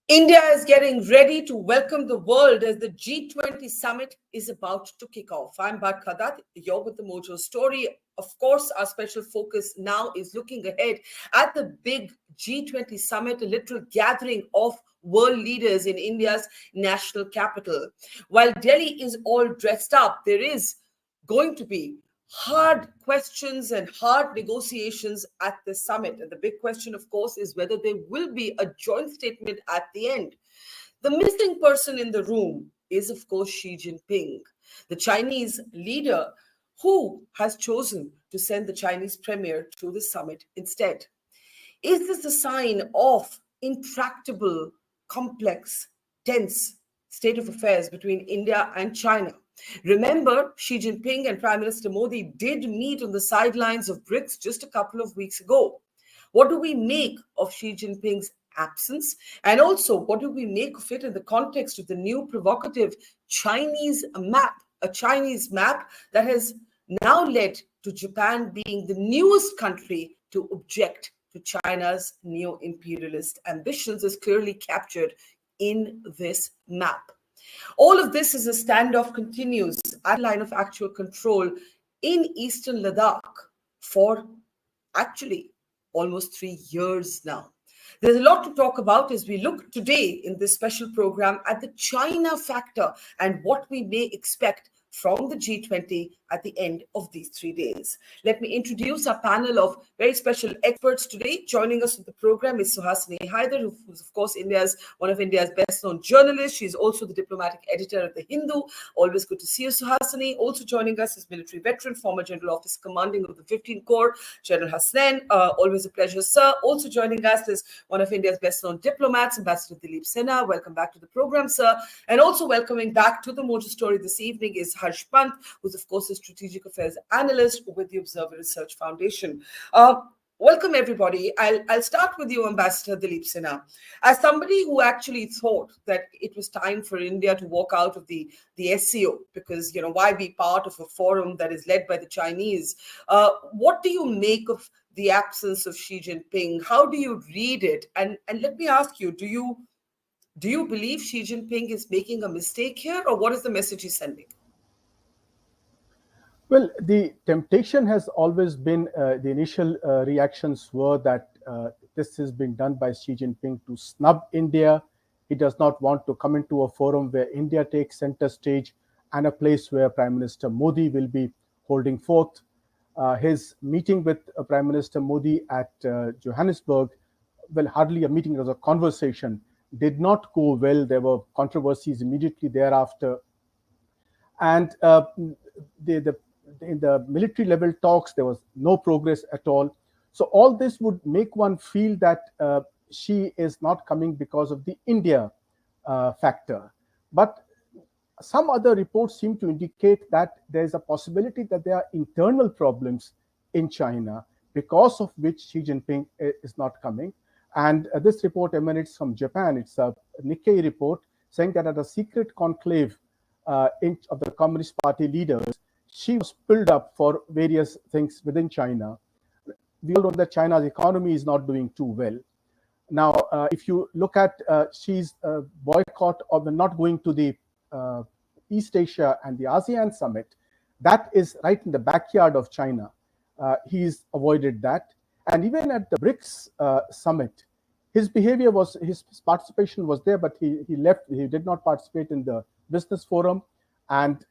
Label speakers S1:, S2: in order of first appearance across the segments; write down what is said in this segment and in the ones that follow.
S1: India is getting ready to welcome the world as the G20 Summit is about to kick off. I'm Barkha Dutt, you're with the Mojo Story. Of course, our special focus now is looking ahead at the big G20 Summit, a literal gathering of world leaders in India's national capital. While Delhi is all dressed up, there is going to be hard questions and hard negotiations at the summit. And the big question, of course, is whether there will be a joint statement at the end. The missing person in the room is, of course, Xi Jinping, the Chinese leader who has chosen to send the Chinese premier to the summit instead. Is this a sign of intractable, complex, tense state of affairs between India and China? Remember, Xi Jinping and Prime Minister Modi did meet on the sidelines of BRICS just a couple of weeks ago. What do we make of Xi Jinping's absence? And also, what do we make of it in the context of the new provocative Chinese map, a Chinese map that has now led to Japan being the newest country to object to China's neo-imperialist ambitions, as clearly captured in this map. All of this as a standoff continues at line of actual control in eastern Ladakh for actually almost 3 years now. There's a lot to talk about as we look today in this special program at the China factor and what we may expect from the G20 at the end of these 3 days. Let me introduce our panel of very special experts today. Joining us on the program is Hasnain, who's of course one of India's best-known journalists. She's also the diplomatic editor of The Hindu. Always good to see you, Hasnain. Also joining us is military veteran, former General Officer Commanding of the 15th Corps, General Hasnain. Always a pleasure, sir. Also joining us is one of India's best-known diplomats, Ambassador Dileep Sinha. Welcome back to the program, sir. And also welcoming back to the Mojo Story this evening is Harsh Pant, who's of course a strategic affairs analyst with the Observer Research Foundation. Welcome, everybody. I'll start with you, Ambassador Dileep Sinha. As somebody who actually thought that it was time for India to walk out of the SCO, because, why be part of a forum that is led by the Chinese? What do you make of the absence of Xi Jinping? How do you read it? And let me ask you, do you believe Xi Jinping is making a mistake here, or what is the message he's sending?
S2: Well, the temptation has always been, the initial reactions were that this has been done by Xi Jinping to snub India. He does not want to come into a forum where India takes center stage and a place where Prime Minister Modi will be holding forth. His meeting with Prime Minister Modi at Johannesburg, well, hardly a meeting, it was a conversation, did not go well. There were controversies immediately thereafter. And in the military level talks, there was no progress at all. So all this would make one feel that Xi is not coming because of the India factor. But some other reports seem to indicate that there is a possibility that there are internal problems in China because of which Xi Jinping is not coming. And this report emanates from Japan. It's a Nikkei report saying that at a secret conclave of the Communist Party leaders, Xi was pulled up for various things within China. We all know that China's economy is not doing too well. Now, if you look at Xi's boycott of not going to the East Asia and the ASEAN summit, that is right in the backyard of China. He's avoided that. And even at the BRICS summit, his participation was there, but he left. He did not participate in the business forum, and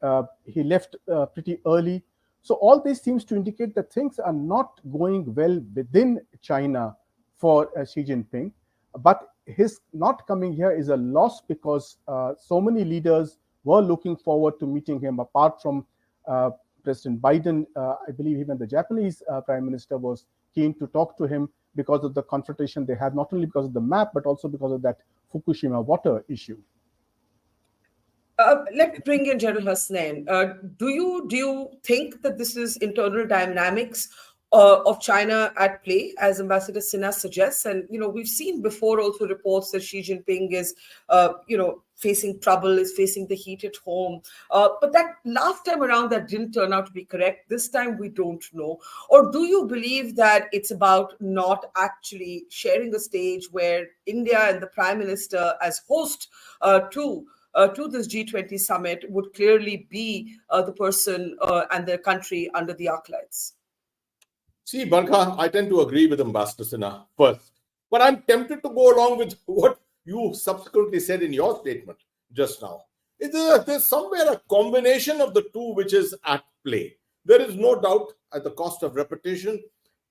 S2: he left pretty early. So all this seems to indicate that things are not going well within China for Xi Jinping. But his not coming here is a loss because so many leaders were looking forward to meeting him. Apart from President Biden, I believe even the Japanese Prime Minister was keen to talk to him because of the confrontation they had, not only because of the map, but also because of that Fukushima water issue.
S1: Let me bring in General Hasnain. Do you think that this is internal dynamics, of China at play, as Ambassador Sinha suggests. And, we've seen before also reports that Xi Jinping is, facing trouble, is facing the heat at home. But that last time around, that didn't turn out to be correct. This time, we don't know. Or do you believe that it's about not actually sharing a stage where India and the Prime Minister as host to this G20 summit would clearly be the person and the country under the arc lights?
S3: See, Barkha, I tend to agree with Ambassador Sinha first, but I'm tempted to go along with what you subsequently said in your statement just now. There's somewhere a combination of the two which is at play. There is no doubt, at the cost of repetition,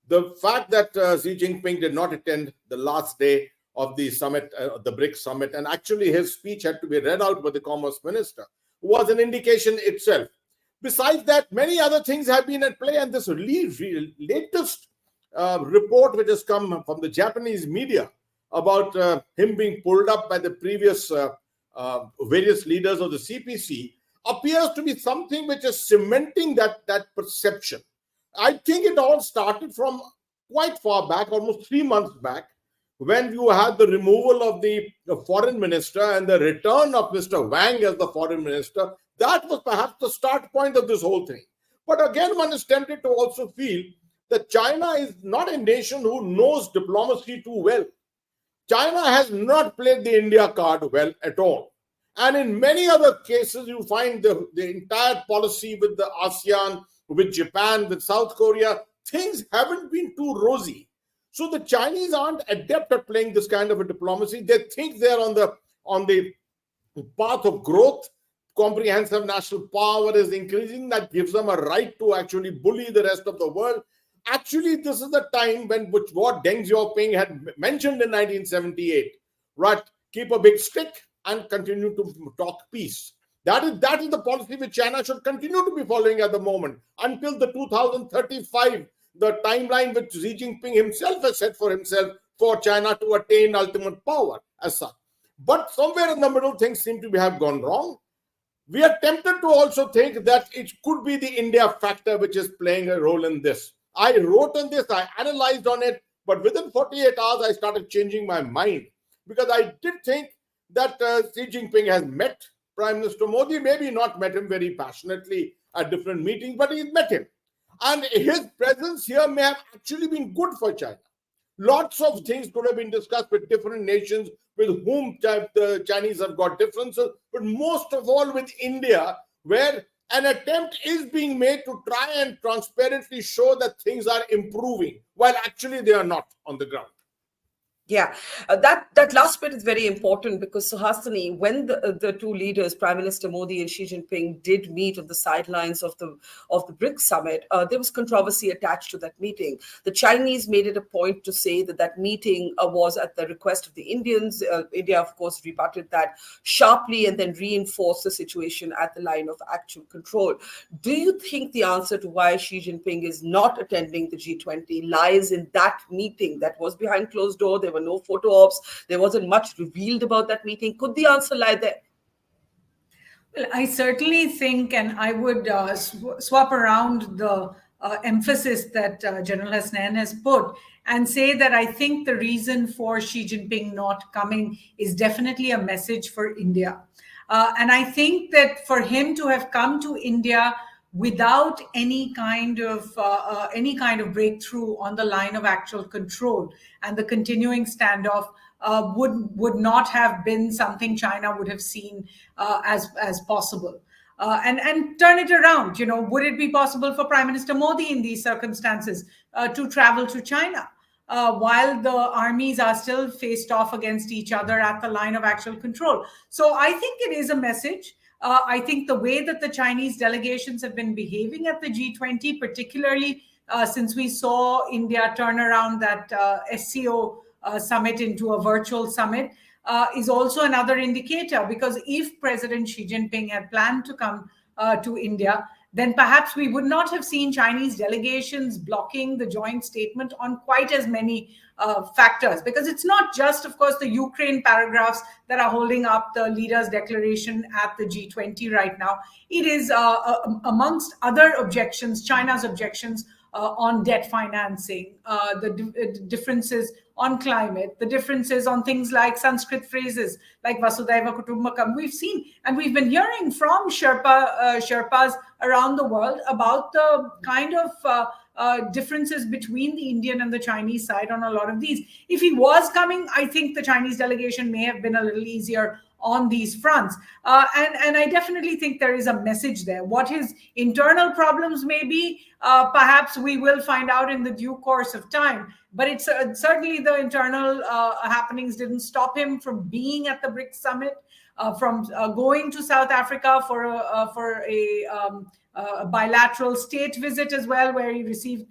S3: the fact that Xi Jinping did not attend the last day of the summit, the BRICS summit, and actually his speech had to be read out by the Commerce Minister, was an indication itself. Besides that, many other things have been at play, and this latest report which has come from the Japanese media about him being pulled up by the previous various leaders of the CPC appears to be something which is cementing that perception. I think it all started from quite far back, almost 3 months back, when you had the removal of the foreign minister and the return of Mr. Wang as the foreign minister. That was perhaps the start point of this whole thing. But again, one is tempted to also feel that China is not a nation who knows diplomacy too well. China has not played the India card well at all. And in many other cases, you find the entire policy with the ASEAN, with Japan, with South Korea, things haven't been too rosy. So the Chinese aren't adept at playing this kind of a diplomacy. They think they're on the path of growth. Comprehensive national power is increasing. That gives them a right to actually bully the rest of the world. Actually, this is the time when what Deng Xiaoping had mentioned in 1978, right? Keep a big stick and continue to talk peace. That is the policy which China should continue to be following at the moment until the 2035, the timeline which Xi Jinping himself has set for himself for China to attain ultimate power as such. But somewhere in the middle, things seem to have gone wrong. We are tempted to also think that it could be the India factor which is playing a role in this. I wrote on this, I analyzed on it, but within 48 hours, I started changing my mind because I did think that Xi Jinping has met Prime Minister Modi, maybe not met him very passionately at different meetings, but he's met him. And his presence here may have actually been good for China. Lots of things could have been discussed with different nations with whom the Chinese have got differences, but most of all with India, where an attempt is being made to try and transparently show that things are improving, while actually they are not on the ground.
S1: Yeah, that last bit is very important because, Hasnain, when the two leaders, Prime Minister Modi and Xi Jinping, did meet on the sidelines of the BRICS summit, there was controversy attached to that meeting. The Chinese made it a point to say that meeting was at the request of the Indians. India, of course, rebutted that sharply and then reinforced the situation at the line of actual control. Do you think the answer to why Xi Jinping is not attending the G20 lies in that meeting that was behind closed doors? There were no photo ops. There wasn't much revealed about that meeting. Could the answer lie there?
S4: Well, I certainly think, and I would swap around the emphasis that General Hasnain has put and say that I think the reason for Xi Jinping not coming is definitely a message for India. And I think that for him to have come to India without any kind of breakthrough on the line of actual control and the continuing standoff would not have been something China would have seen as possible. And turn it around, would it be possible for Prime Minister Modi in these circumstances to travel to China while the armies are still faced off against each other at the line of actual control? So I think it is a message. I think the way that the Chinese delegations have been behaving at the G20, particularly since we saw India turn around that SCO summit into a virtual summit, is also another indicator. Because if President Xi Jinping had planned to come to India, then perhaps we would not have seen Chinese delegations blocking the joint statement on quite as many factors. Because it's not just, of course, the Ukraine paragraphs that are holding up the leaders' declaration at the G20 right now. It is, amongst other objections, China's objections on debt financing, differences on climate, the differences on things like Sanskrit phrases like Vasudhaiva Kutumbakam. We've seen and we've been hearing from Sherpas around the world about the kind of differences between the Indian and the Chinese side on a lot of these. If he was coming, I think the Chinese delegation may have been a little easier on these fronts. And I definitely think there is a message there. What his internal problems may be, perhaps we will find out in the due course of time. But it's certainly the internal happenings didn't stop him from being at the BRICS summit, from going to South Africa for a bilateral state visit as well, where he received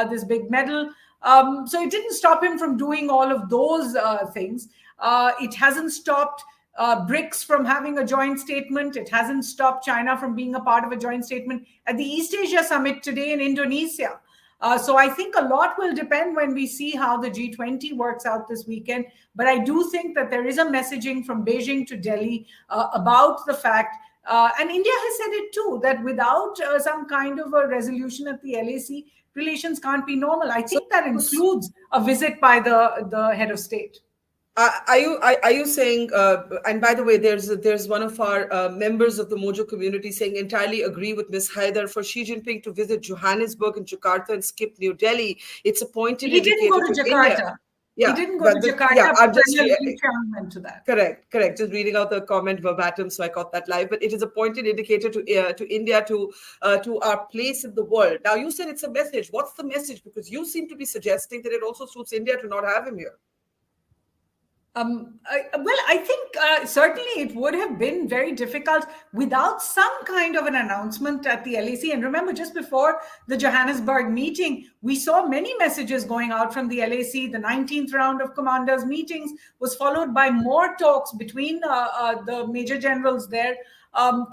S4: this big medal. So it didn't stop him from doing all of those things. It hasn't stopped BRICS from having a joint statement. It hasn't stopped China from being a part of a joint statement at the East Asia Summit today in Indonesia. So I think a lot will depend when we see how the G20 works out this weekend. But I do think that there is a messaging from Beijing to Delhi about the fact, and India has said it too, that without some kind of a resolution at the LAC, relations can't be normal. I think that includes a visit by the head of state.
S1: Are you saying? And by the way, there's one of our members of the Mojo community saying entirely agree with Ms. Haidar. For Xi Jinping to visit Johannesburg and Jakarta and skip New Delhi, it's a pointed
S4: indicator. He didn't go to Jakarta.
S1: India. Yeah,
S4: he didn't go to Jakarta. Yeah,
S1: I'm just
S4: went to that.
S1: Correct. Just reading out the comment verbatim, so I caught that live. But it is a pointed indicator to India, to our place in the world. Now, you said it's a message. What's the message? Because you seem to be suggesting that it also suits India to not have him here.
S4: I think certainly it would have been very difficult without some kind of an announcement at the LAC. And remember, just before the Johannesburg meeting, we saw many messages going out from the LAC. The 19th round of commanders meetings was followed by more talks between the major generals there,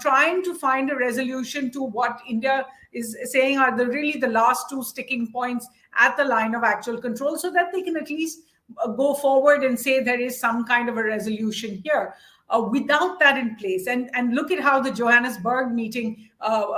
S4: trying to find a resolution to what India is saying are really the last two sticking points at the line of actual control, so that they can at least go forward and say there is some kind of a resolution here. Without that in place, and look at how the Johannesburg meeting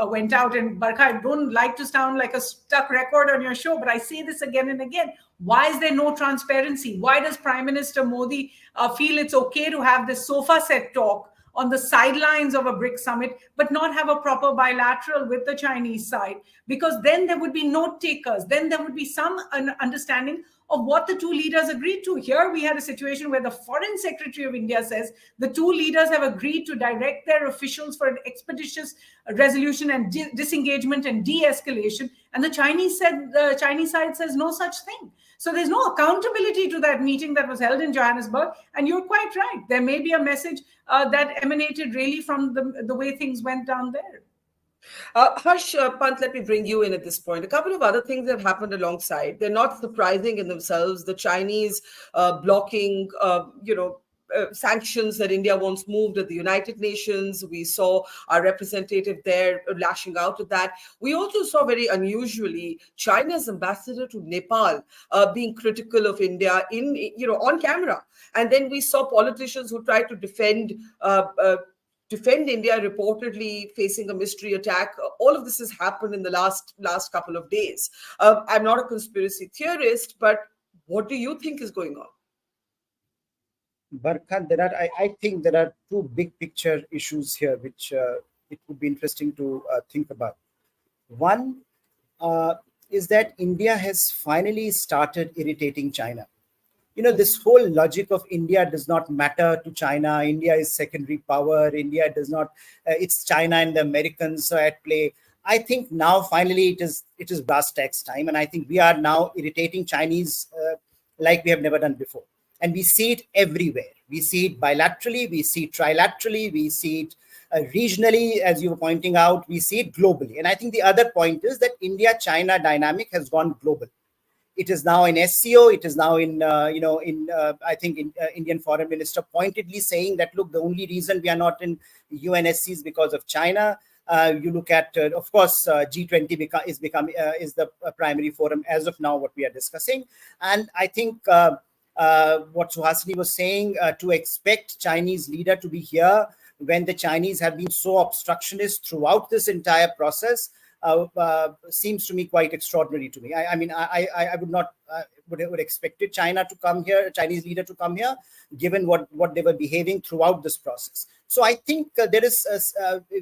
S4: went out. And Barkha, I don't like to sound like a stuck record on your show, but I say this again and again. Why is there no transparency? Why does Prime Minister Modi feel it's okay to have this sofa set talk on the sidelines of a BRICS summit, but not have a proper bilateral with the Chinese side? Because then there would be note takers. Then there would be some understanding of what the two leaders agreed to. Here we had a situation where the Foreign Secretary of India says the two leaders have agreed to direct their officials for an expeditious resolution and disengagement and de-escalation. And the Chinese side says no such thing. So there's no accountability to that meeting that was held in Johannesburg. And you're quite right. There may be a message that emanated really from the way things went down there.
S1: Harsh, Pant, let me bring you in at this point. A couple of other things that happened alongside. They're not surprising in themselves. The Chinese blocking, sanctions that India wants moved at the United Nations. We saw our representative there lashing out at that. We also saw, very unusually, China's ambassador to Nepal being critical of India on camera. And then we saw politicians who tried to defend India, reportedly facing a mystery attack. All of this has happened in the last couple of days. I'm not a conspiracy theorist, but what do you think is going on?
S5: Barkha, I think there are two big picture issues here, which it would be interesting to think about. One is that India has finally started irritating China. This whole logic of India does not matter to China. India is secondary power. India does not. It's China and the Americans at play. I think now finally it is brass tacks time, and I think we are now irritating Chinese like we have never done before. And we see it everywhere. We see it bilaterally. We see it trilaterally. We see it regionally, as you were pointing out. We see it globally. And I think the other point is that India-China dynamic has gone global. It is now in SCO. It is now I think Indian Foreign Minister pointedly saying that, look, the only reason we are not in UNSC is because of China. You look at, of course, G20 is the primary forum as of now, what we are discussing. And I think what Suhasini was saying, to expect Chinese leader to be here when the Chinese have been so obstructionist throughout this entire process, seems to me quite extraordinary to me. I mean, I would not would expected China to come here, Chinese leader to come here, given what they were behaving throughout this process. So I think there is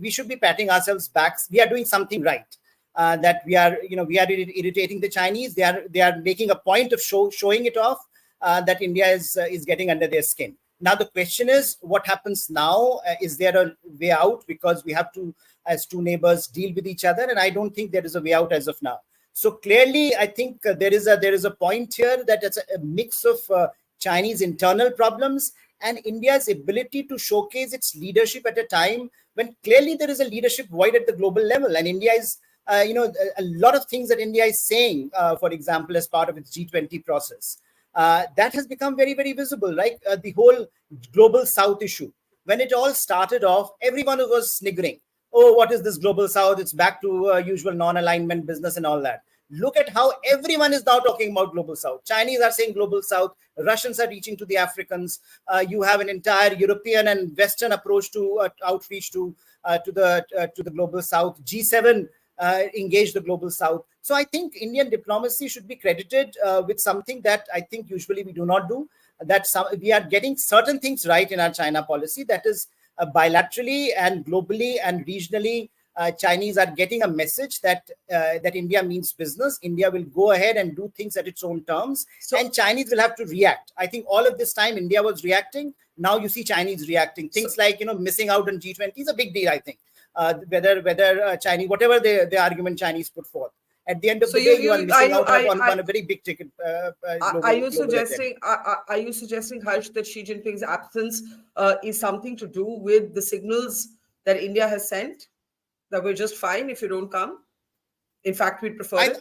S5: we should be patting ourselves back. We are doing something right. That we are irritating the Chinese. They are making a point of showing it off that India is getting under their skin. Now the question is, what happens now? Is there a way out? Because we have to, as two neighbors, deal with each other, and I don't think there is a way out as of now. So clearly, I think there is a point here that it's a mix of Chinese internal problems and India's ability to showcase its leadership at a time when clearly there is a leadership void at the global level, and India is. A lot of things that India is saying, for example, as part of its G20 process, that has become very, very visible. Like the whole global South issue. When it all started off, everyone was sniggering. Oh, what is this global South? It's back to usual non-alignment business and all that. Look at how everyone is now talking about global South. Chinese are saying global South. Russians are reaching to the Africans. You have an entire European and Western approach to outreach to the global South. G7 engage the global South. So I think Indian diplomacy should be credited with something that I think usually we do not do. That we are getting certain things right in our China policy. That is bilaterally and globally and regionally, Chinese are getting a message that India means business. India will go ahead and do things at its own terms, and Chinese will have to react. I think all of this time India was reacting. Now you see Chinese reacting. Things like missing out on G20 is a big deal. I think. Whether Chinese, whatever the argument Chinese put forth, at the end of the day, you are missing out on a very big ticket.
S1: Are you suggesting, Harsh, that Xi Jinping's absence is something to do with the signals that India has sent, that we're just fine if you don't come? In fact, we'd prefer it.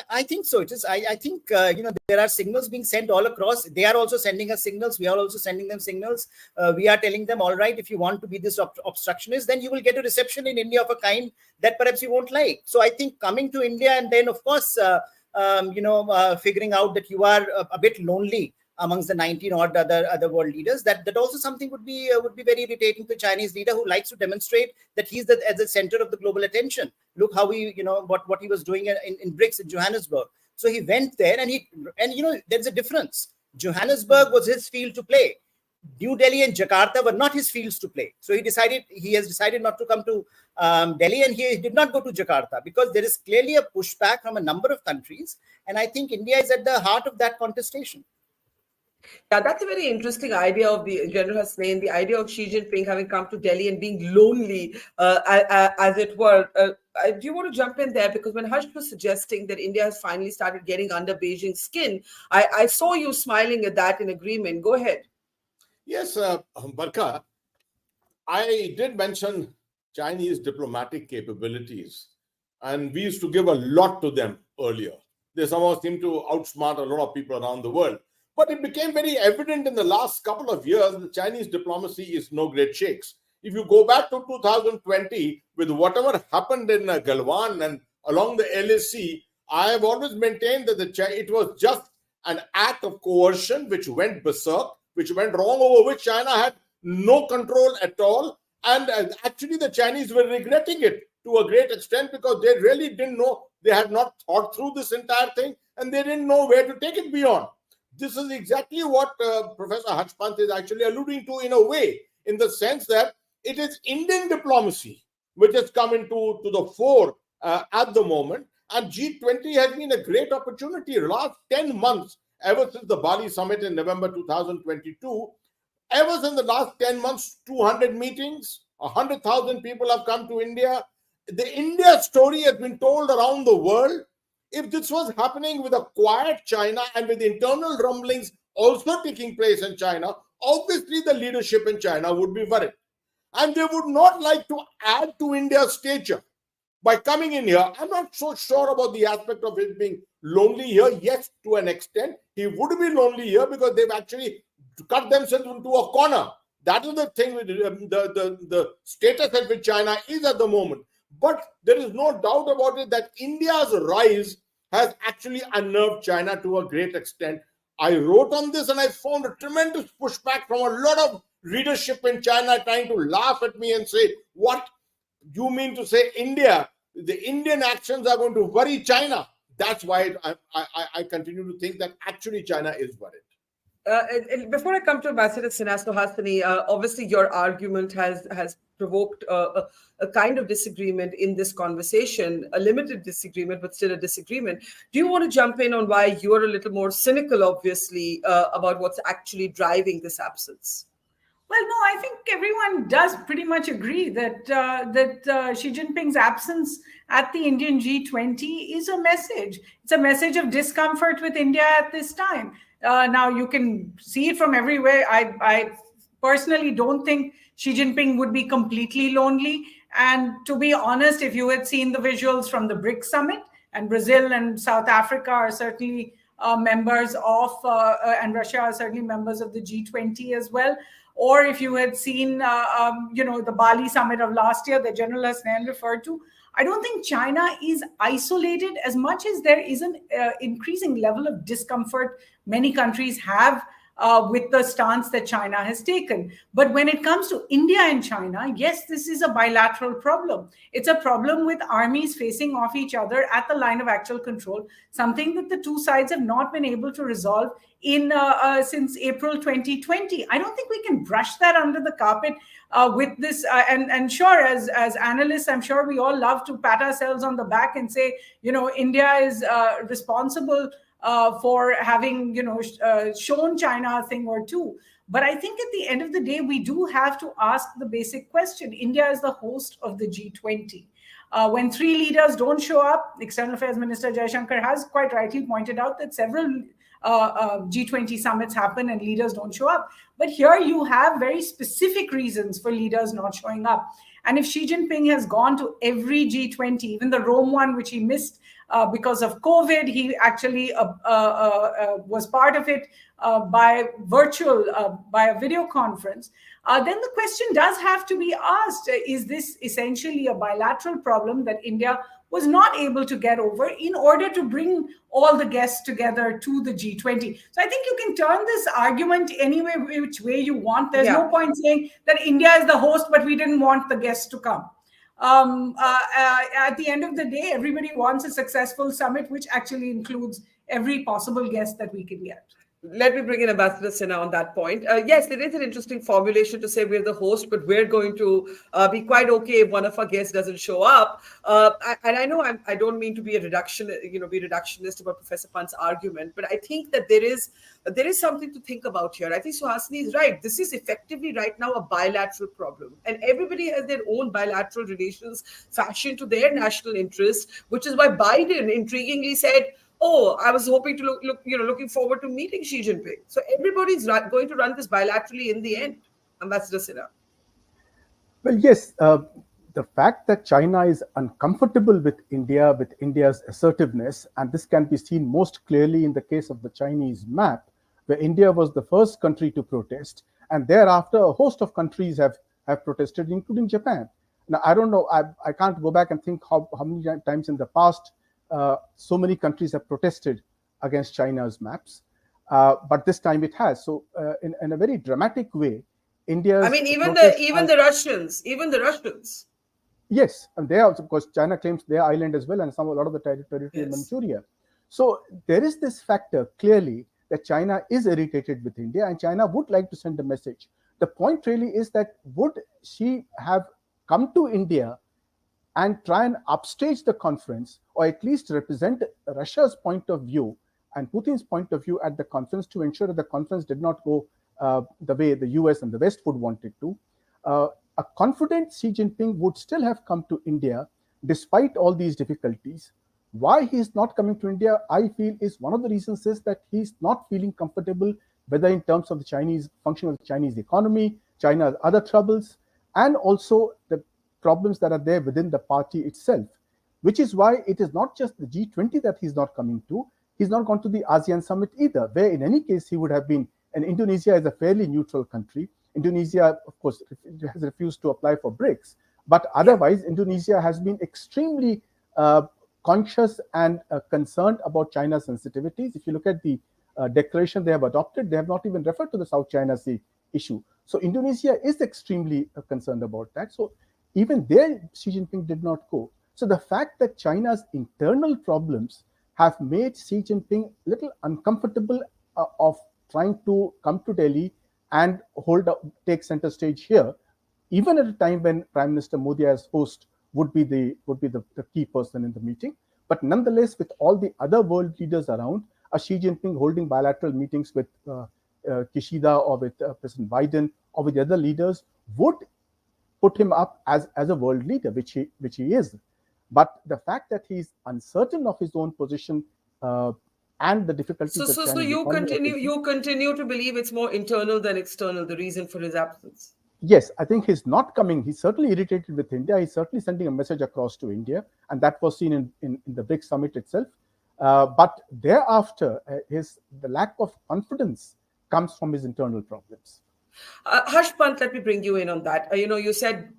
S5: I think so. It is. I think there are signals being sent all across. They are also sending us signals. We are also sending them signals. We are telling them, all right, if you want to be this obstructionist, then you will get a reception in India of a kind that perhaps you won't like. So I think coming to India and then, of course, figuring out that you are a bit lonely amongst the 19 odd other world leaders, that also something would be very irritating to the Chinese leader who likes to demonstrate that he's at the center of the global attention. Look how what he was doing in BRICS in Johannesburg. So he went there and there's a difference. Johannesburg was his field to play. New Delhi and Jakarta were not his fields to play. So he has decided not to come to Delhi, and he did not go to Jakarta because there is clearly a pushback from a number of countries. And I think India is at the heart of that contestation.
S1: Yeah, that's a very interesting idea of the General Hasnain, the idea of Xi Jinping having come to Delhi and being lonely, as it were. Do you want to jump in there? Because when Harsh was suggesting that India has finally started getting under Beijing's skin, I saw you smiling at that in agreement. Go ahead.
S3: Yes, Barkha, I did mention Chinese diplomatic capabilities, and we used to give a lot to them earlier. They somehow seem to outsmart a lot of people around the world. But it became very evident in the last couple of years that Chinese diplomacy is no great shakes. If you go back to 2020, with whatever happened in Galwan and along the LAC, I have always maintained that it was just an act of coercion which went berserk, which went wrong, over which China had no control at all. And actually, the Chinese were regretting it to a great extent because they really didn't know, they had not thought through this entire thing, and they didn't know where to take it beyond. This is exactly what Professor Harshpant is actually alluding to in a way, in the sense that it is Indian diplomacy which has come into the fore at the moment. And G20 has been a great opportunity. Last 10 months, ever since the Bali summit in November 2022, ever since the last 10 months, 200 meetings, 100,000 people have come to India. The India story has been told around the world. If this was happening with a quiet China and with internal rumblings also taking place in China, obviously the leadership in China would be worried. And they would not like to add to India's stature by coming in here. I'm not so sure about the aspect of it being lonely here. Yes, to an extent, he would be lonely here because they've actually cut themselves into a corner. That is the thing with the status at which China is at the moment. But there is no doubt about it that India's rise has actually unnerved China to a great extent. I wrote on this and I found a tremendous pushback from a lot of leadership in China trying to laugh at me and say, what, you mean to say India, the Indian actions are going to worry China. That's why I continue to think that actually China is worried.
S1: And before I come to Ambassador Hasnain, obviously your argument has provoked a kind of disagreement in this conversation, a limited disagreement, but still a disagreement. Do you want to jump in on why you're a little more cynical, obviously, about what's actually driving this absence?
S4: Well, no, I think everyone does pretty much agree that Xi Jinping's absence at the Indian G20 is a message. It's a message of discomfort with India at this time. Now, you can see it from everywhere. I personally don't think Xi Jinping would be completely lonely. And to be honest, if you had seen the visuals from the BRICS summit, and Brazil and South Africa are certainly members of, and Russia are certainly members of the G20 as well. Or if you had seen, the Bali summit of last year that General Hasnain referred to, I don't think China is isolated as much as there is an increasing level of discomfort many countries have with the stance that China has taken. But when it comes to India and China, yes, this is a bilateral problem. It's a problem with armies facing off each other at the line of actual control, something that the two sides have not been able to resolve since April 2020. I don't think we can brush that under the carpet with this. And sure, as analysts, I'm sure we all love to pat ourselves on the back and say, India is responsible for having, shown China a thing or two. But I think at the end of the day, we do have to ask the basic question. India is the host of the G20. When three leaders don't show up, External Affairs Minister Jaishankar has quite rightly pointed out that several G20 summits happen and leaders don't show up. But here you have very specific reasons for leaders not showing up. And if Xi Jinping has gone to every G20, even the Rome one, which he missed because of COVID, he actually was part of it by a video conference, then the question does have to be asked, is this essentially a bilateral problem that India was not able to get over in order to bring all the guests together to the G20? So I think you can turn this argument any which way you want. There's no point saying that India is the host, but we didn't want the guests to come. At the end of the day, everybody wants a successful summit, which actually includes every possible guest that we can get.
S1: Let me bring in Ambassador Sinha on that point. Yes, it is an interesting formulation to say we're the host, but we're going to be quite okay if one of our guests doesn't show up. And I know I don't mean to be be reductionist about Professor Pant's argument, but I think that there is something to think about here. I think Suhasini is right. This is effectively right now a bilateral problem, and everybody has their own bilateral relations fashioned to their national interests, which is why Biden intriguingly said, "Oh, I was hoping to looking forward to meeting Xi Jinping." So everybody's going to run this bilaterally in the end. Ambassador Sinha.
S2: Well, yes, the fact that China is uncomfortable with India's assertiveness, and this can be seen most clearly in the case of the Chinese map, where India was the first country to protest, and thereafter a host of countries have protested, including Japan. Now, I don't know, I can't go back and think how many times in the past so many countries have protested against China's maps, but this time it has. So, in a very dramatic way, India.
S1: I mean, even the Russians.
S2: Yes, and they also, of course, China claims their island as well, and a lot of the territory in Manchuria. So there is this factor clearly that China is irritated with India, and China would like to send a message. The point really is that would she have come to India and try and upstage the conference, or at least represent Russia's point of view and Putin's point of view at the conference to ensure that the conference did not go the way the US and the West would want it to. A confident Xi Jinping would still have come to India despite all these difficulties. Why he's not coming to India, I feel, is one of the reasons is that he's not feeling comfortable, whether in terms of the Chinese function of the Chinese economy, China's other troubles, and also the problems that are there within the party itself, which is why it is not just the G20 that he's not coming to. He's not gone to the ASEAN summit either, where in any case he would have been. And Indonesia is a fairly neutral country. Indonesia, of course, has refused to apply for BRICS, but otherwise Indonesia has been extremely conscious and concerned about China's sensitivities. If you look at the declaration they have adopted, they have not even referred to the South China Sea issue. So Indonesia is extremely concerned about that. So even there, Xi Jinping did not go. So the fact that China's internal problems have made Xi Jinping a little uncomfortable of trying to come to Delhi and take center stage here, even at a time when Prime Minister Modi as host would be the key person in the meeting. But nonetheless, with all the other world leaders around, Xi Jinping holding bilateral meetings with Kishida or with President Biden or with the other leaders would put him up as a world leader, which he is. But the fact that he's uncertain of his own position and the difficulties.
S1: So you continue to believe it's more internal than external, the reason for his absence.
S2: Yes, I think he's not coming. He's certainly irritated with India. He's certainly sending a message across to India, and that was seen in the BRICS summit itself. But thereafter, the lack of confidence comes from his internal problems.
S1: Harsh Pant, let me bring you in on that. You said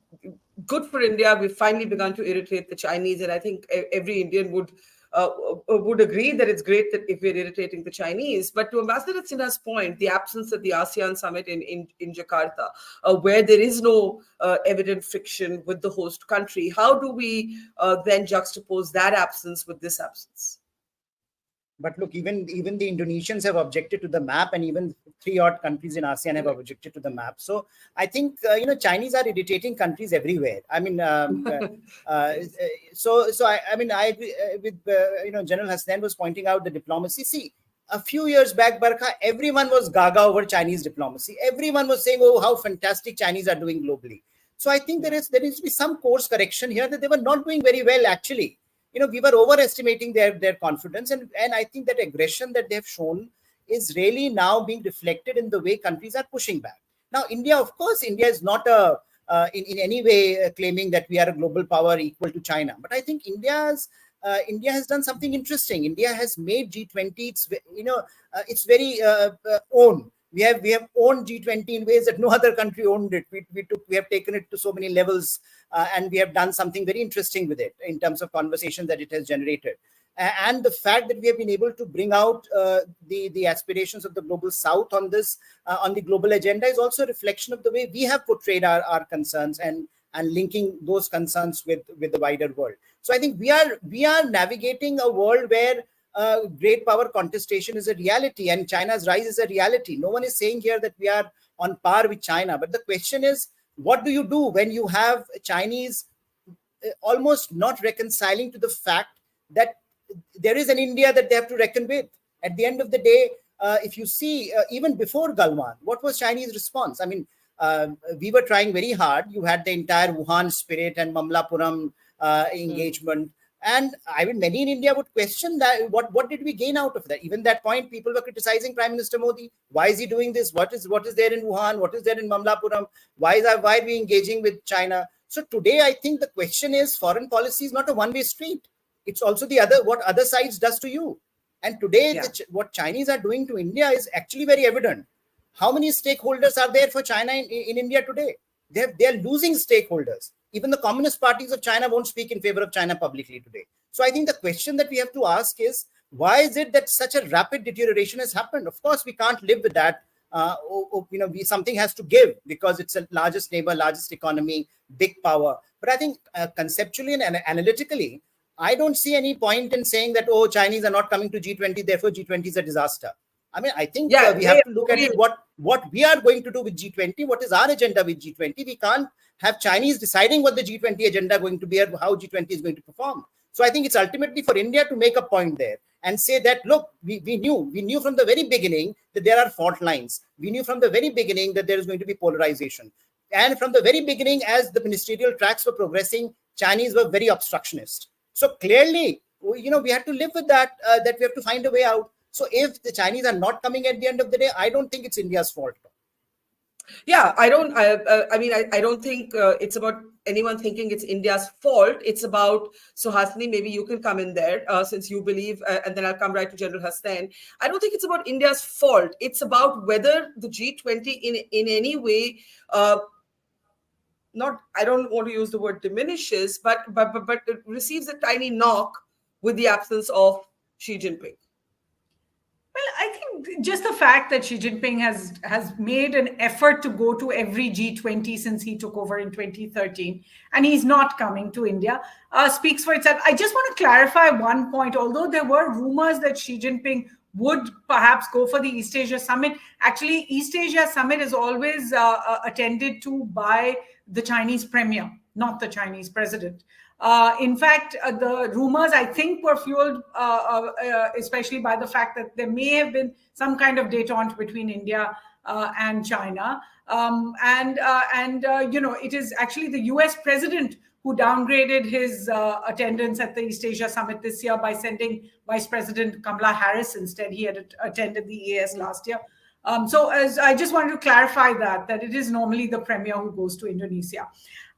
S1: good for India. We've finally begun to irritate the Chinese, and I think every Indian would agree that it's great that if we're irritating the Chinese. But to Ambassador Sinha's point, the absence of the ASEAN summit in Jakarta, where there is no evident friction with the host country, how do we then juxtapose that absence with this absence?
S5: But look, even the Indonesians have objected to the map, and even 3 odd countries in ASEAN have objected to the map. So I think Chinese are irritating countries everywhere. I mean, I agree with General Hasnain was pointing out the diplomacy. See, a few years back, Barkha, everyone was gaga over Chinese diplomacy. Everyone was saying, "Oh, how fantastic Chinese are doing globally." So I think there needs to be some course correction here, that they were not doing very well actually. We were overestimating their confidence, and I think that aggression that they've shown is really now being reflected in the way countries are pushing back. Now, India, of course, India is not in any way claiming that we are a global power equal to China. But I think India has done something interesting. India has made G20 its very own. We have owned G20 in ways that no other country owned it. We have taken it to so many levels, and we have done something very interesting with it in terms of conversations that it has generated. And the fact that we have been able to bring out the aspirations of the global South on this on the global agenda is also a reflection of the way we have portrayed our concerns and linking those concerns with the wider world. So I think we are navigating a world where great power contestation is a reality, and China's rise is a reality. No one is saying here that we are on par with China, but the question is, what do you do when you have Chinese almost not reconciling to the fact that there is an India that they have to reckon with? At the end of the day, if you see, even before Galwan, what was Chinese response? I mean, we were trying very hard. You had the entire Wuhan spirit and Mamlapuram engagement. And I mean, many in India would question that. What did we gain out of that? Even that point, people were criticizing Prime Minister Modi. Why is he doing this? What is there in Wuhan? What is there in Mamlapuram? Why are we engaging with China? So today, I think the question is, foreign policy is not a one-way street. It's also what other sides does to you. And today, what Chinese are doing to India is actually very evident. How many stakeholders are there for China in India today? They are losing stakeholders. Even the communist parties of China won't speak in favor of China publicly today. So I think the question that we have to ask is, why is it that such a rapid deterioration has happened? Of course, we can't live with that. Something has to give because it's the largest neighbor, largest economy, big power. But I think conceptually and analytically, I don't see any point in saying that, oh, Chinese are not coming to G20, therefore G20 is a disaster. I mean, I think we have to look at what we are going to do with G20. What is our agenda with G20? We can't have Chinese deciding what the G20 agenda is going to be or how G20 is going to perform. So I think it's ultimately for India to make a point there and say that, look, we knew from the very beginning that there are fault lines. We knew from the very beginning that there is going to be polarization. And from the very beginning, as the ministerial tracks were progressing, Chinese were very obstructionist. So clearly, we had to live with that, that we have to find a way out. So if the Chinese are not coming at the end of the day, I don't think it's India's fault.
S1: Yeah, I don't think it's about anyone thinking it's India's fault. It's about, so Hasnain, maybe you can come in there since you believe, and then I'll come right to General Hasnain. I don't think it's about India's fault. It's about whether the G20 in any way, I don't want to use the word diminishes, but it receives a tiny knock with the absence of Xi Jinping.
S4: Well, I think just the fact that Xi Jinping has made an effort to go to every G20 since he took over in 2013, and he's not coming to India, speaks for itself. I just want to clarify one point. Although there were rumors that Xi Jinping would perhaps go for the East Asia Summit, actually, East Asia Summit is always attended to by the Chinese premier, not the Chinese president. In fact, the rumors, I think, were fueled especially by the fact that there may have been some kind of détente between India and China. It is actually the US president who downgraded his attendance at the East Asia Summit this year by sending Vice President Kamala Harris instead. He had attended the EAS last year. I just wanted to clarify that it is normally the premier who goes to Indonesia.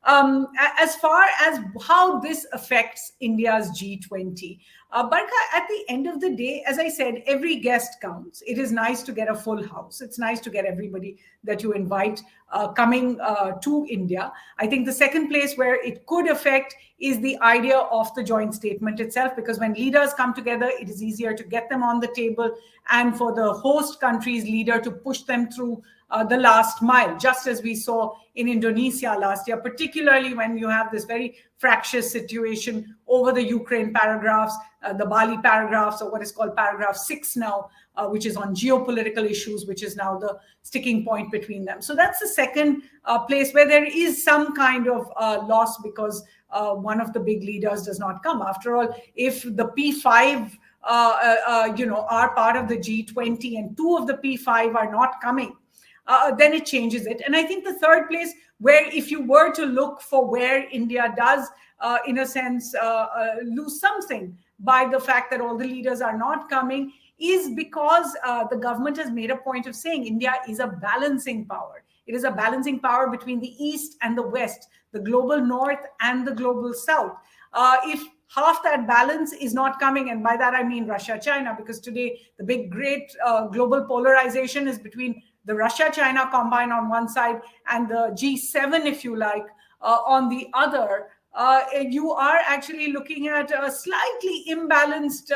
S4: As far as how this affects India's G20, Barkha, at the end of the day, as I said, every guest counts. It is nice to get a full house. It's nice to get everybody that you invite coming to India. I think the second place where it could affect is the idea of the joint statement itself, because when leaders come together, it is easier to get them on the table and for the host country's leader to push them through the last mile, just as we saw in Indonesia last year, particularly when you have this very fractious situation over the Ukraine paragraphs, the Bali paragraphs, or what is called paragraph 6 now, which is on geopolitical issues, which is now the sticking point between them. So that's the second place where there is some kind of loss because one of the big leaders does not come. After all, if the P5 are part of the G20 and two of the P5 are not coming, then it changes it. And I think the third place where if you were to look for where India does, in a sense, lose something by the fact that all the leaders are not coming is because the government has made a point of saying India is a balancing power. It is a balancing power between the East and the West, the global North and the global South. If half that balance is not coming, and by that I mean Russia, China, because today the big, great global polarization is between the Russia-China combine on one side and the G7, if you like, on the other. You are actually looking at a slightly imbalanced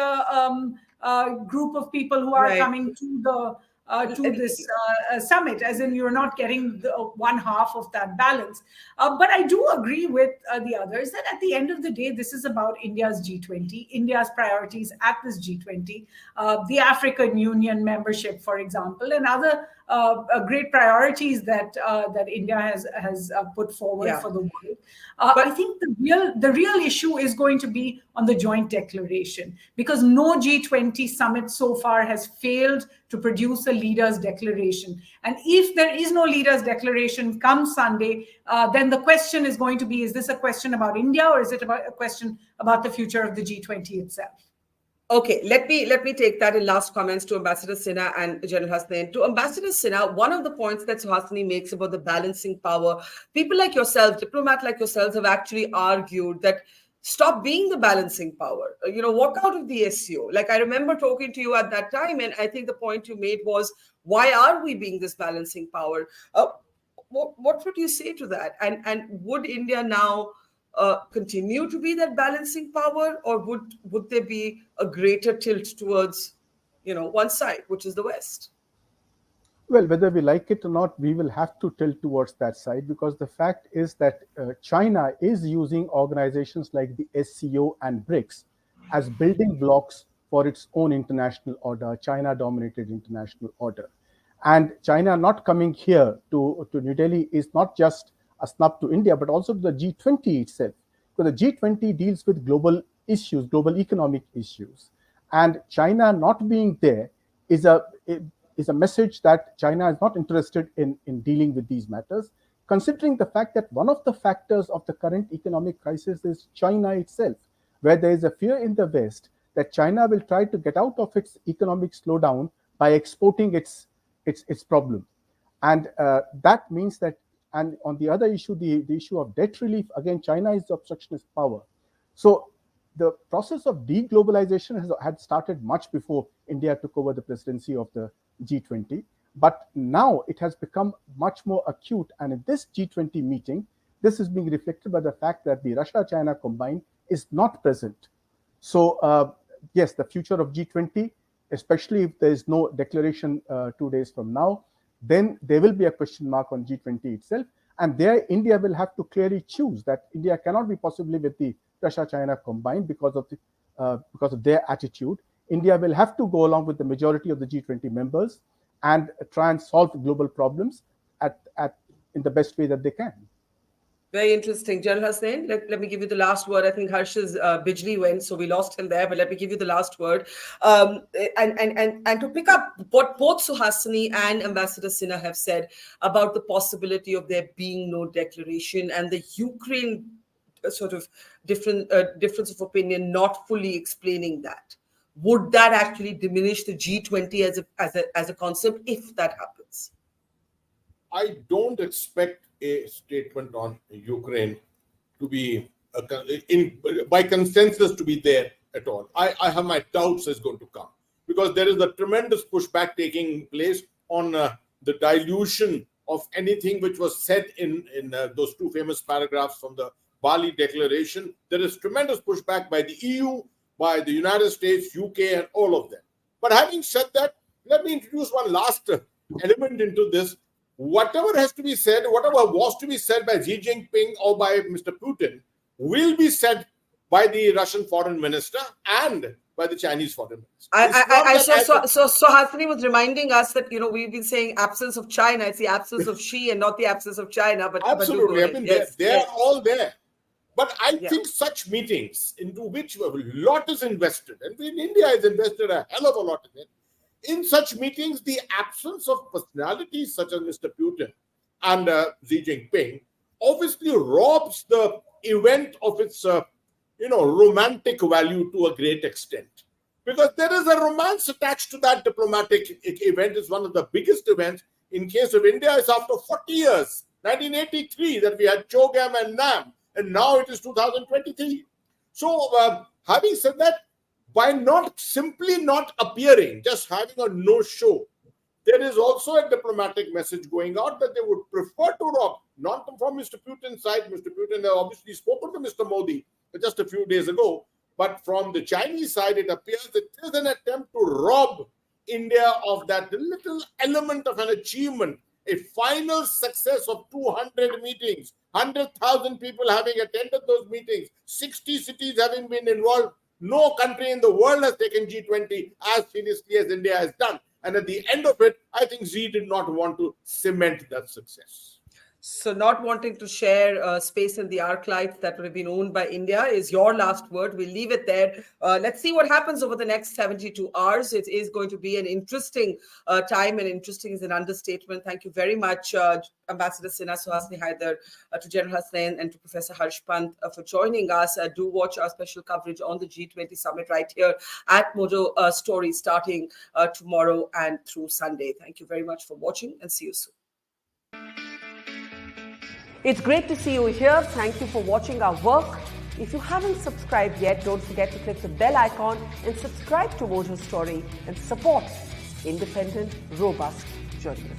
S4: group of people who are coming to this summit, as in you're not getting the one half of that balance. But I do agree with the others that at the end of the day, this is about India's G20, India's priorities at this G20, the African Union membership, for example, and other great priorities that India has put forward for the world. But I think the real issue is going to be on the joint declaration, because no G20 summit so far has failed to produce a leaders' declaration. And if there is no leaders' declaration come Sunday, then the question is going to be: is this a question about India, or is it about a question about the future of the G20 itself?
S1: Okay, let me take that in last comments to Ambassador Sinha and General Hasnain. To Ambassador Sinha, one of the points that Suhasini makes about the balancing power, people like yourselves, diplomats like yourselves, have actually argued that stop being the balancing power. Walk out of the SCO. Like, I remember talking to you at that time, and I think the point you made was, why are we being this balancing power? What would you say to that? And would India now continue to be that balancing power, or would there be a greater tilt towards one side, which is the West?
S2: Well, whether we like it or not, we will have to tilt towards that side, because the fact is that China is using organizations like the SCO and BRICS as building blocks for its own international order, China-dominated international order. And China not coming here to New Delhi is not just a snub to India, but also to the G20 itself. Because the G20 deals with global issues, global economic issues. And China not being there is a message that China is not interested in dealing with these matters, considering the fact that one of the factors of the current economic crisis is China itself, where there is a fear in the West that China will try to get out of its economic slowdown by exporting its problem. And that means that, and on the other issue, the issue of debt relief, again, China is the obstructionist power. So the process of deglobalization had started much before India took over the presidency of the G20. But now it has become much more acute. And in this G20 meeting, this is being reflected by the fact that the Russia-China combine is not present. So yes, the future of G20 especially if there is no declaration 2 days from now, then there will be a question mark on G20 itself. And there, India will have to clearly choose that India cannot be possibly with the Russia-China combined because of their attitude. India will have to go along with the majority of the G20 members and try and solve global problems in the best way that they can.
S1: Very interesting. General Hasnain, let me give you the last word. I think Harsh's Bijli went, so we lost him there, but let me give you the last word. And to pick up what both Suhasini and Ambassador Sinha have said about the possibility of there being no declaration and the Ukraine sort of difference of opinion not fully explaining that. Would that actually diminish the G20 as a concept if that happens?
S3: I don't expect a statement on Ukraine to be by consensus to be there at all. I have my doubts it's going to come because there is a tremendous pushback taking place on the dilution of anything which was said in those two famous paragraphs from the Bali Declaration. There is tremendous pushback by the EU, by the United States, UK, and all of them. But having said that, let me introduce one last element into this. Whatever has to be said, whatever was to be said by Xi Jinping or by Mr. Putin will be said by the Russian foreign minister and by the Chinese foreign minister.
S1: So Hasnain was reminding us that, we've been saying absence of China. It's the absence of Xi and not the absence of China. But
S3: absolutely, I mean, they're all there. But I think such meetings into which a lot is invested, and India has invested a hell of a lot in it. In such meetings, the absence of personalities such as Mr. Putin and Xi Jinping obviously robs the event of its, romantic value to a great extent. Because there is a romance attached to that diplomatic event. It's one of the biggest events. In case of India, it's after 40 years, 1983, that we had Chogam and Nam, and now it is 2023. So, having said that, by simply not appearing, just having a no-show, there is also a diplomatic message going out that they would prefer to rob, not from Mr. Putin's side. Mr. Putin obviously spoken to Mr. Modi just a few days ago, but from the Chinese side, it appears that there is an attempt to rob India of that little element of an achievement, a final success of 200 meetings, 100,000 people having attended those meetings, 60 cities having been involved. No country in the world has taken G20 as seriously as India has done. And at the end of it, I think Xi did not want to cement that success.
S1: So not wanting to share space in the arc lights that would have been owned by India is your last word. We'll leave it there. Let's see what happens over the next 72 hours. It is going to be an interesting time, and interesting is an understatement. Thank you very much, Ambassador Sinha, Suhasini Haidar, to General Hasnain, and to Professor Harsh Pant for joining us. Do watch our special coverage on the G20 Summit right here at Mojo Story starting tomorrow and through Sunday. Thank you very much for watching, and see you soon. It's great to see you here. Thank you for watching our work. If you haven't subscribed yet, don't forget to click the bell icon and subscribe to Mojo Story and support independent, robust journalism.